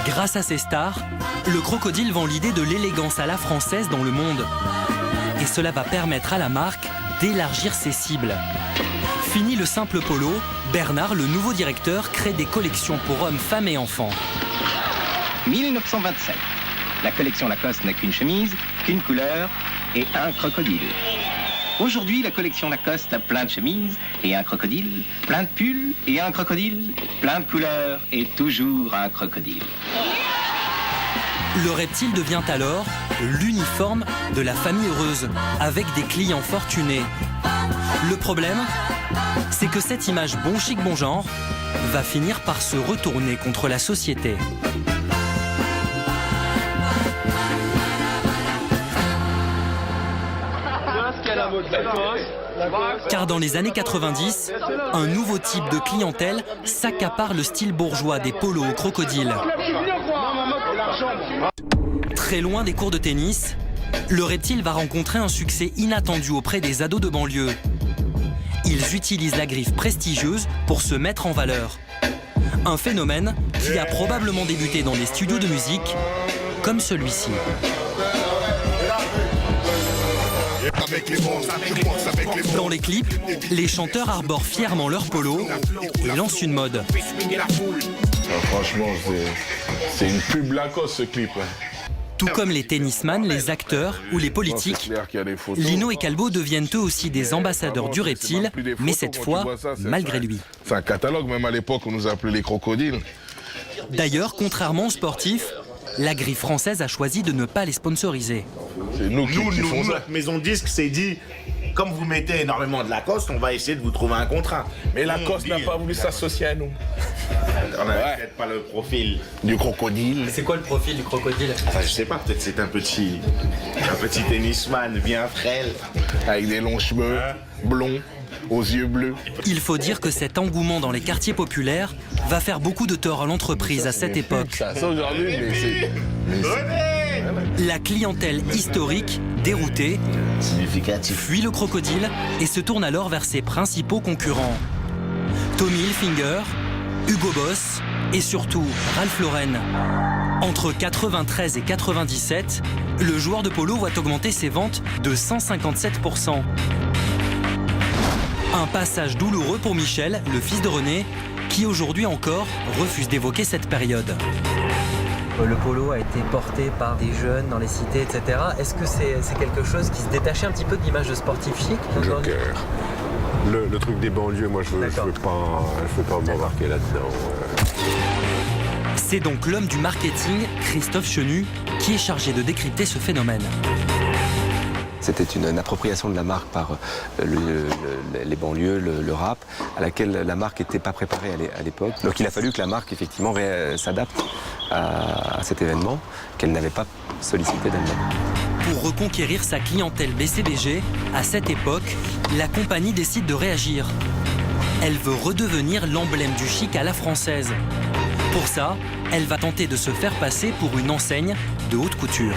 Grâce à ses stars, le crocodile vend l'idée de l'élégance à la française dans le monde. Et cela va permettre à la marque d'élargir ses cibles. Fini le simple polo, Bernard, le nouveau directeur, crée des collections pour hommes, femmes et enfants. 1927. La collection Lacoste n'a qu'une chemise, qu'une couleur et un crocodile. Aujourd'hui, la collection Lacoste a plein de chemises et un crocodile, plein de pulls et un crocodile, plein de couleurs et toujours un crocodile. Le reptile devient alors l'uniforme de la famille heureuse, avec des clients fortunés. Le problème, c'est que cette image bon chic, bon genre va finir par se retourner contre la société. Car dans les années 90, un nouveau type de clientèle s'accapare le style bourgeois des polos au crocodile. Très loin des cours de tennis, le reptile va rencontrer un succès inattendu auprès des ados de banlieue. Ils utilisent la griffe prestigieuse pour se mettre en valeur. Un phénomène qui a probablement débuté dans des studios de musique comme celui-ci. Dans les clips, les chanteurs arborent fièrement leur polo et lancent une mode. Franchement, c'est une pub Lacoste ce clip. Tout comme les tennisman, les acteurs ou les politiques, Lino et Calvo deviennent eux aussi des ambassadeurs du reptile, mais cette fois, malgré lui. C'est un catalogue, même à l'époque, on nous appelait les crocodiles. D'ailleurs, contrairement aux sportifs, la griffe française a choisi de ne pas les sponsoriser. C'est nous qui font ça. Notre maison de disque s'est dit, comme vous mettez énormément de Lacoste, on va essayer de vous trouver un contrat. Mais Lacoste n'a pas voulu s'associer à nous. On n'a peut-être pas le profil Du crocodile. C'est quoi le profil du crocodile? Enfin, je sais pas, peut-être c'est un petit tennisman bien frêle. Avec des longs cheveux, blonds, aux yeux bleus. Il faut dire que cet engouement dans les quartiers populaires va faire beaucoup de tort à l'entreprise à cette époque. Ça aujourd'hui, mais c'est... La clientèle historique, déroutée, fuit le crocodile et se tourne alors vers ses principaux concurrents. Tommy Hilfiger, Hugo Boss et surtout Ralph Lauren. Entre 93 et 97, le joueur de polo voit augmenter ses ventes de 157%. Un passage douloureux pour Michel, le fils de René, qui aujourd'hui encore refuse d'évoquer cette période. Le polo a été porté par des jeunes dans les cités, etc. Est-ce que c'est quelque chose qui se détachait un petit peu de l'image de sportif chic aujourd'hui? Joker. Le truc des banlieues, moi je veux pas m'embarquer là-dedans. C'est donc l'homme du marketing, Christophe Chenu, qui est chargé de décrypter ce phénomène. C'était une appropriation de la marque par les banlieues, le rap, à laquelle la marque n'était pas préparée à l'époque. Donc il a fallu que la marque, effectivement, s'adapte à cet événement qu'elle n'avait pas sollicité d'elle-même. Pour reconquérir sa clientèle BCBG, à cette époque, la compagnie décide de réagir. Elle veut redevenir l'emblème du chic à la française. Pour ça, elle va tenter de se faire passer pour une enseigne de haute couture.